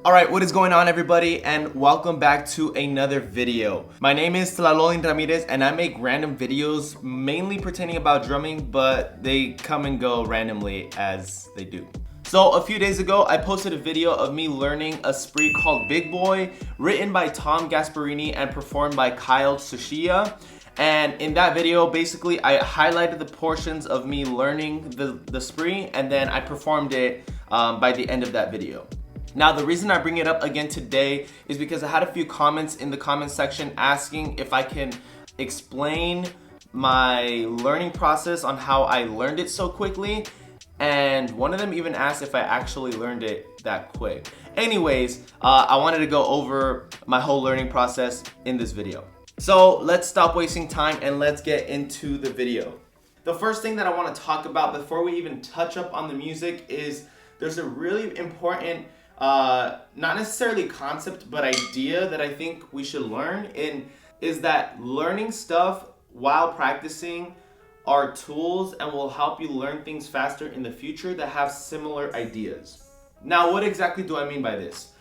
Alright, what is going on everybody, and welcome back to another video. My name is Tlalollin Ramirez and I make random videos mainly pertaining about drumming, but they come and go randomly as they do. So a few days ago, I posted a video of me learning a spree called Big Boy, written by Tom Gasparini and performed by Kyle Tsuchiya. And in that video, basically, I highlighted the portions of me learning the spree, and then I performed it by the end of that video. Now, the reason I bring it up again today is because I had a few comments in the comment section asking if I can explain my learning process on how I learned it so quickly. And one of them even asked if I actually learned it that quick. Anyways, I wanted to go over my whole learning process in this video. So let's stop wasting time and let's get into the video. The first thing that I want to talk about before we even touch up on the music is there's a really important not necessarily concept, but idea that I think we should learn is that learning stuff while practicing are tools and will help you learn things faster in the future that have similar ideas. Now, what exactly do I mean by this?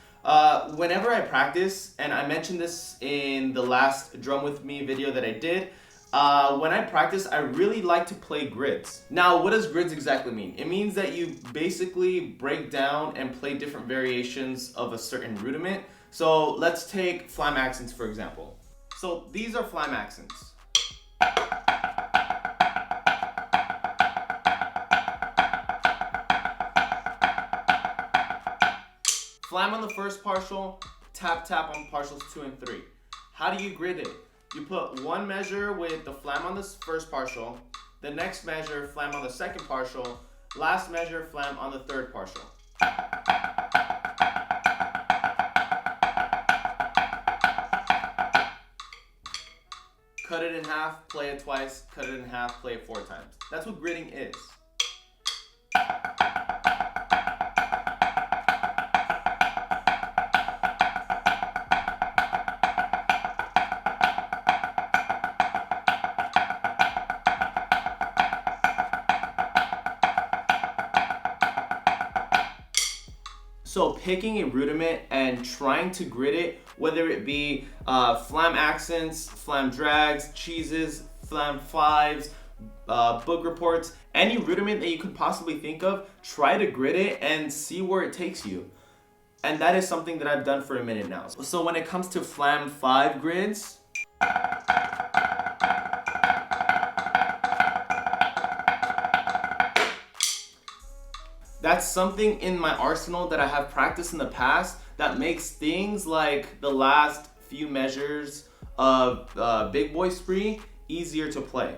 Whenever I practice, and I mentioned this in the last Drum With Me video that I did, when I practice, I really like to play grids. Now, what does grids exactly mean? It means that you basically break down and play different variations of a certain rudiment. So let's take flam accents, for example. So these are flam accents. Flam on the first partial, tap tap on partials 2 and 3. How do you grid it? You put one measure with the flam on the first partial, the next measure flam on the second partial, last measure flam on the third partial. Cut it in half, play it twice, cut it in half, play it 4 times. That's what gridding is. So picking a rudiment and trying to grid it, whether it be flam accents, flam drags, cheeses, flam fives, book reports, any rudiment that you could possibly think of, try to grid it and see where it takes you. And that is something that I've done for a minute now. So when it comes to flam 5 grids, that's something in my arsenal that I have practiced in the past that makes things like the last few measures of Big Boy spree easier to play.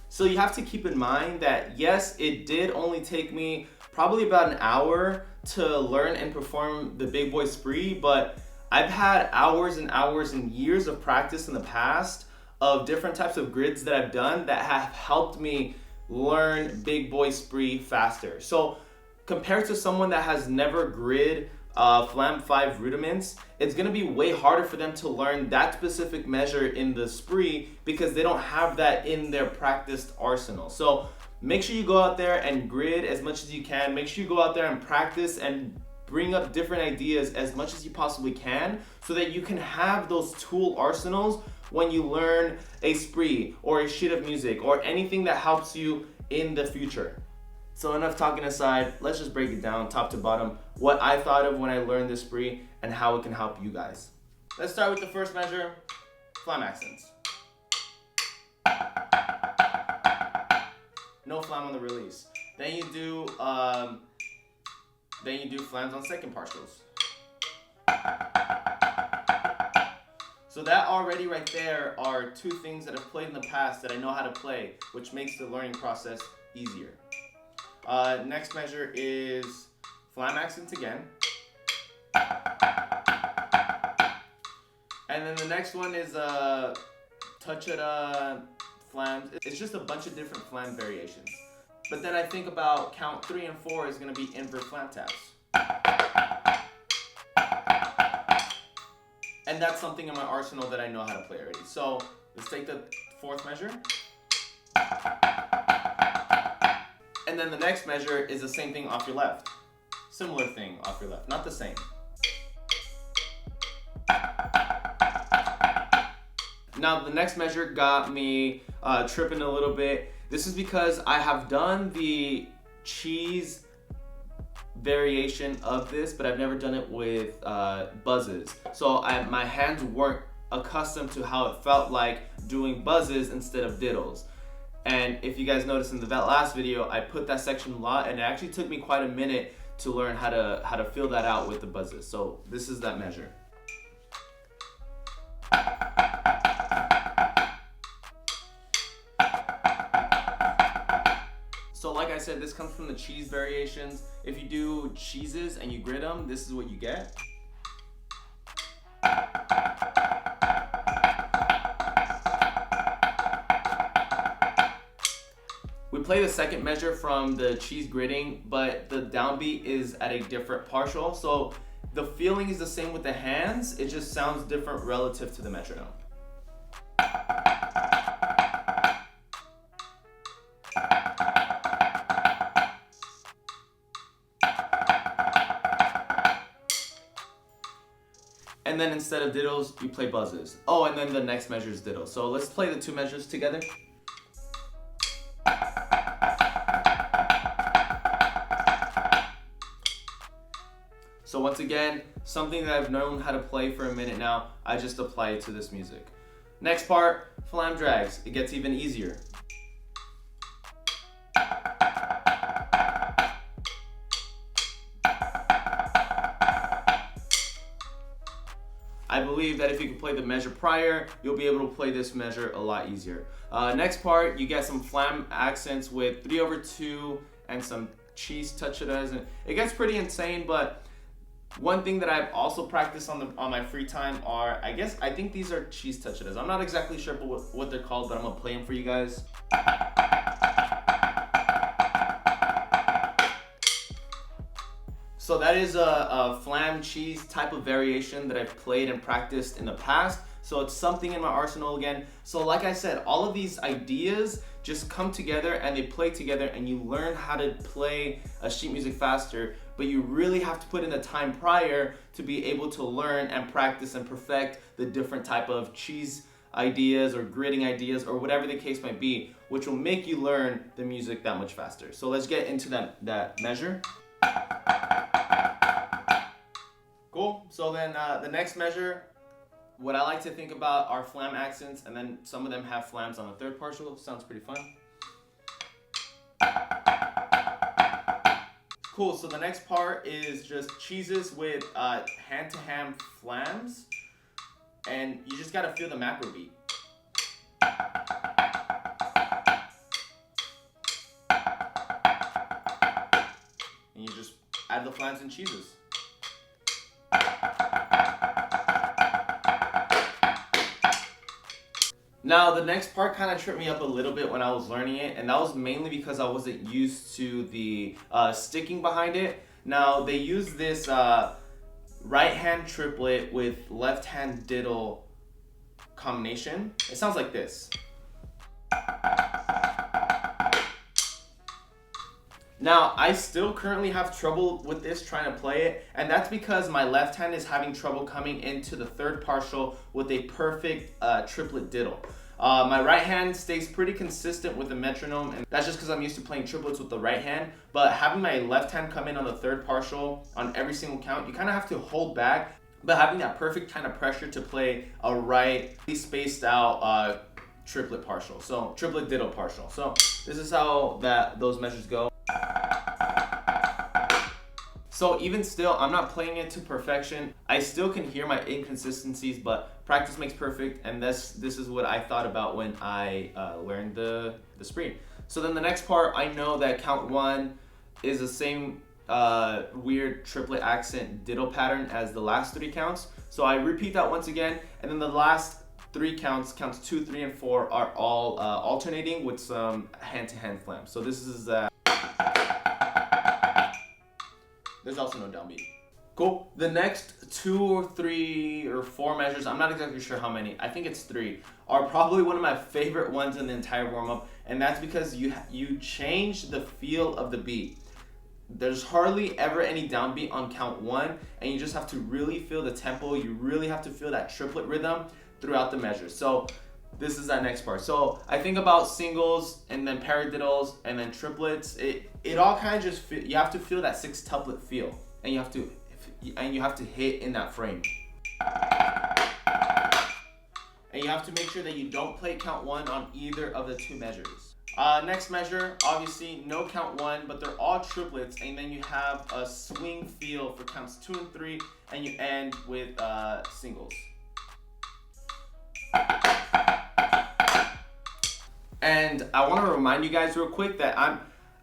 So you have to keep in mind that yes, it did only take me probably about an hour to learn and perform the Big Boy spree, but I've had hours and hours and years of practice in the past of different types of grids that I've done that have helped me learn Big Boy spree faster. So compared to someone that has never grid flam 5 rudiments, it's gonna be way harder for them to learn that specific measure in the spree because they don't have that in their practiced arsenal. So make sure you go out there and grid as much as you can. Make sure you go out there and practice and bring up different ideas as much as you possibly can so that you can have those tool arsenals when you learn a spree or a sheet of music or anything that helps you in the future. So enough talking aside, let's just break it down top to bottom, what I thought of when I learned this spree and how it can help you guys. Let's start with the first measure, flam accents. No flam on the release. Then you do flams on second partials. So that already right there are 2 things that I've played in the past that I know how to play, which makes the learning process easier. Next measure is flam accents again. And then the next one is touch-it flams. It's just a bunch of different flam variations. But then I think about count 3 and 4 is going to be invert flam taps. And that's something in my arsenal that I know how to play already. So let's take the 4th measure. And then the next measure is the same thing off your left. similar thing off your left, not the same. Now the next measure got me tripping a little bit. This is because I have done the cheese variation of this, but I've never done it with buzzes. So my hands weren't accustomed to how it felt like doing buzzes instead of diddles. And if you guys noticed in that last video, I put that section a lot, and it actually took me quite a minute to learn how to feel that out with the buzzes. So this is that measure. So like I said, this comes from the cheese variations. If you do cheeses and you grit them, this is what you get. We play the second measure from the cheese gritting, but the downbeat is at a different partial. So the feeling is the same with the hands, it just sounds different relative to the metronome. And then instead of diddles, you play buzzes. Oh, and then the next measure is diddle. So let's play the two measures together. So once again, something that I've known how to play for a minute now, I just apply it to this music. Next part, flam drags. It gets even easier. I believe that if you can play the measure prior, you'll be able to play this measure a lot easier. Next part, you get some flam accents with 3/2 and some cheese touchadas, and it gets pretty insane. But one thing that I've also practiced on my free time are, I think these are cheese touchadas. I'm not exactly sure what they're called, but I'm gonna play them for you guys. So that is a flam cheese type of variation that I've played and practiced in the past. So it's something in my arsenal again. So like I said, all of these ideas just come together and they play together, and you learn how to play a sheet music faster, but you really have to put in the time prior to be able to learn and practice and perfect the different type of cheese ideas or gritting ideas or whatever the case might be, which will make you learn the music that much faster. So let's get into that measure. Cool. So then the next measure, what I like to think about are flam accents, and then some of them have flams on the third partial. Sounds pretty fun. Cool. So the next part is just cheeses with hand-to-hand flams, and you just gotta feel the macro beat. And you just add the flams and cheeses. Now the next part kind of tripped me up a little bit when I was learning it, and that was mainly because I wasn't used to the sticking behind it. Now they use this right hand triplet with left hand diddle combination. It sounds like this. Now, I still currently have trouble with this trying to play it, and that's because my left hand is having trouble coming into the third partial with a perfect triplet diddle. My right hand stays pretty consistent with the metronome, and that's just because I'm used to playing triplets with the right hand, but having my left hand come in on the third partial on every single count, you kind of have to hold back, but having that perfect kind of pressure to play a right, spaced out triplet partial, so triplet diddle partial. So this is how those measures go. So even still, I'm not playing it to perfection. I still can hear my inconsistencies, but practice makes perfect, and this is what I thought about when I learned the spree. So then the next part, I know that count 1 is the same weird triplet accent diddle pattern as the last 3 counts. So I repeat that once again, and then the last 3 counts 2, 3, and 4 are all alternating with some hand-to-hand flams. So this is there's also no downbeat. Cool. The next 2 or 3 or 4 measures, I'm not exactly sure how many, I think it's 3, are probably one of my favorite ones in the entire warm-up, and that's because you change the feel of the beat. there's hardly ever any downbeat on count 1, and you just have to really feel the tempo. You really have to feel that triplet rhythm throughout the measure. So this is that next part. So I think about singles and then paradiddles and then triplets. It all kind of just you have to feel that sextuplet feel, and you have to hit in that frame. And you have to make sure that you don't play count 1 on either of the two measures. Next measure, obviously no count 1, but they're all triplets, and then you have a swing feel for counts 2 and 3, and you end with singles. And I want to remind you guys real quick that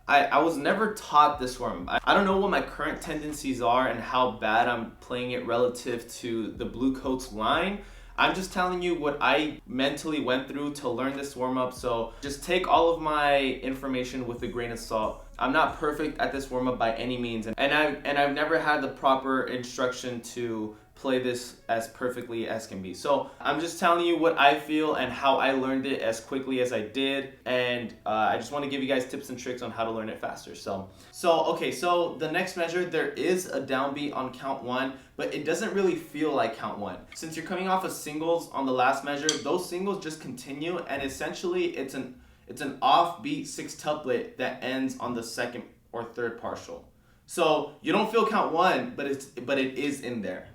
I was never taught this form. I don't know what my current tendencies are and how bad I'm playing it relative to the Blue Coats line. I'm just telling you what I mentally went through to learn this warm-up, so just take all of my information with a grain of salt. I'm not perfect at this warm-up by any means, and I've never had the proper instruction to play this as perfectly as can be. So I'm just telling you what I feel and how I learned it as quickly as I did, and I just want to give you guys tips and tricks on how to learn it faster. So the next measure, there is a downbeat on count 1, but it doesn't really feel like count 1. Since you're coming off of singles on the last measure, those singles just continue, and essentially it's an offbeat sextuplet that ends on the second or third partial. So you don't feel count 1, but it is in there.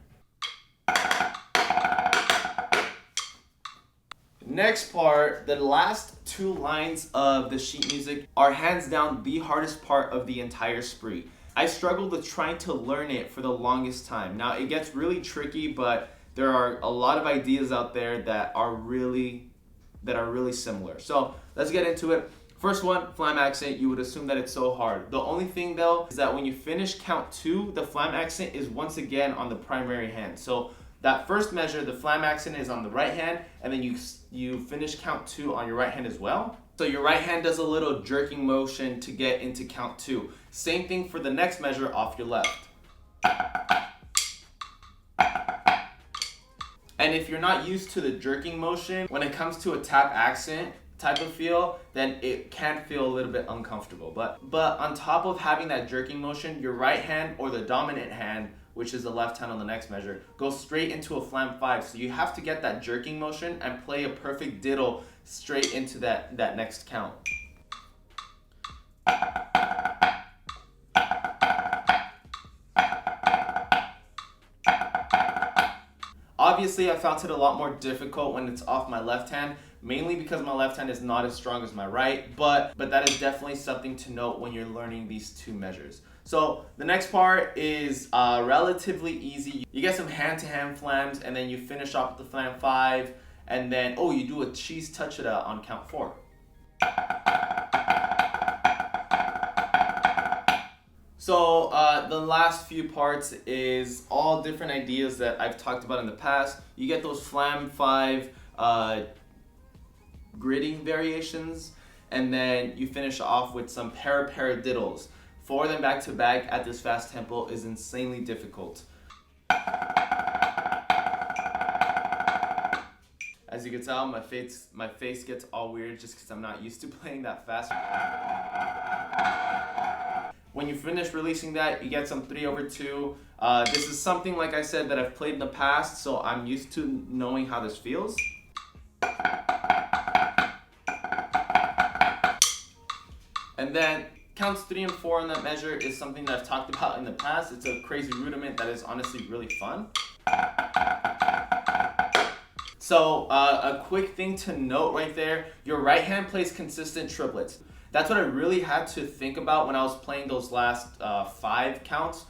Next part, the last 2 lines of the sheet music are hands down the hardest part of the entire spree. I struggled with trying to learn it for the longest time. Now it gets really tricky, but there are a lot of ideas out there that are really similar. So let's get into it. First one, flam accent. You would assume that it's so hard. The only thing though is that when you finish count 2, the flam accent is once again on the primary hand. So that first measure, the flam accent is on the right hand, and then you finish count 2 on your right hand as well. So your right hand does a little jerking motion to get into count 2. Same thing for the next measure off your left. And if you're not used to the jerking motion, when it comes to a tap accent type of feel, then it can feel a little bit uncomfortable. But on top of having that jerking motion, your right hand, or the dominant hand, which is the left hand on the next measure, goes straight into a flam 5. So you have to get that jerking motion and play a perfect diddle straight into that next count. Obviously, I found it a lot more difficult when it's off my left hand, mainly because my left hand is not as strong as my right, but that is definitely something to note when you're learning these 2 measures. So the next part is relatively easy. You get some hand-to-hand flams, and then you finish off with the flam 5, and then, you do a cheese touch-it-out on count 4. So the last few parts is all different ideas that I've talked about in the past. You get those flam 5 gridding variations, and then you finish off with some paradiddles. 4 of them back to back at this fast tempo is insanely difficult. As you can tell, my face gets all weird just because I'm not used to playing that fast. When you finish releasing that, you get some 3/2. This is something, like I said, that I've played in the past, so I'm used to knowing how this feels. And then counts 3 and 4 on that measure is something that I've talked about in the past. It's a crazy rudiment that is honestly really fun. So a quick thing to note right there, your right hand plays consistent triplets. That's what I really had to think about when I was playing those last 5 counts.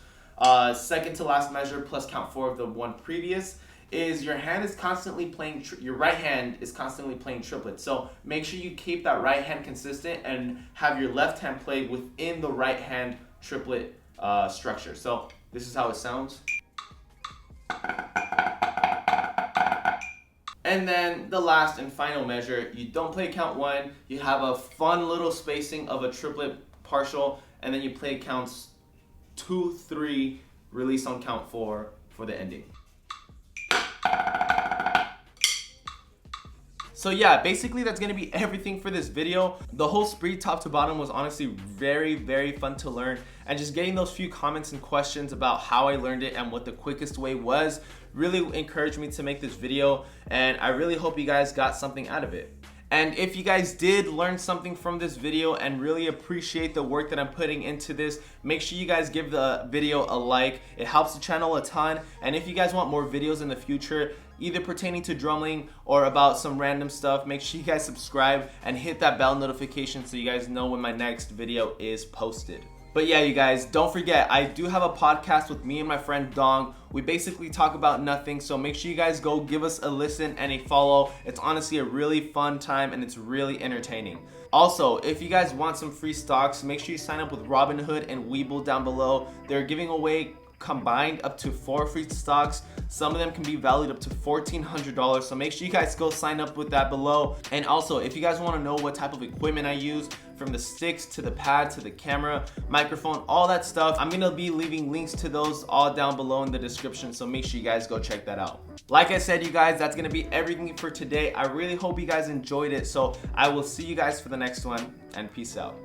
Second to last measure plus count 4 of the one previous is your hand is constantly playing, your right hand is constantly playing triplets. So make sure you keep that right hand consistent and have your left hand play within the right hand triplet structure. So this is how it sounds. And then the last and final measure, you don't play count 1, you have a fun little spacing of a triplet partial, and then you play counts 2, 3, release on count 4 for the ending. So yeah, basically that's gonna be everything for this video. The whole spree top to bottom was honestly very fun to learn, and just getting those few comments and questions about how I learned it and what the quickest way was really encouraged me to make this video, and I really hope you guys got something out of it. And if you guys did learn something from this video and really appreciate the work that I'm putting into this, make sure you guys give the video a like. It helps the channel a ton. And if you guys want more videos in the future, either pertaining to drumming or about some random stuff, make sure you guys subscribe and hit that bell notification so you guys know when my next video is posted. But yeah, you guys, don't forget, I do have a podcast with me and my friend Dong. We basically talk about nothing, so make sure you guys go give us a listen and a follow. It's honestly a really fun time and it's really entertaining. Also, if you guys want some free stocks, make sure you sign up with Robinhood and Webull down below. They're giving away combined up to 4 free stocks. Some of them can be valued up to $1,400, so make sure you guys go sign up with that below. And also, if you guys want to know what type of equipment I use, from the sticks to the pad to the camera, microphone, all that stuff, I'm gonna be leaving links to those all down below in the description, so make sure you guys go check that out. Like I said, you guys, that's gonna be everything for today. I really hope you guys enjoyed it, so I will see you guys for the next one, and peace out.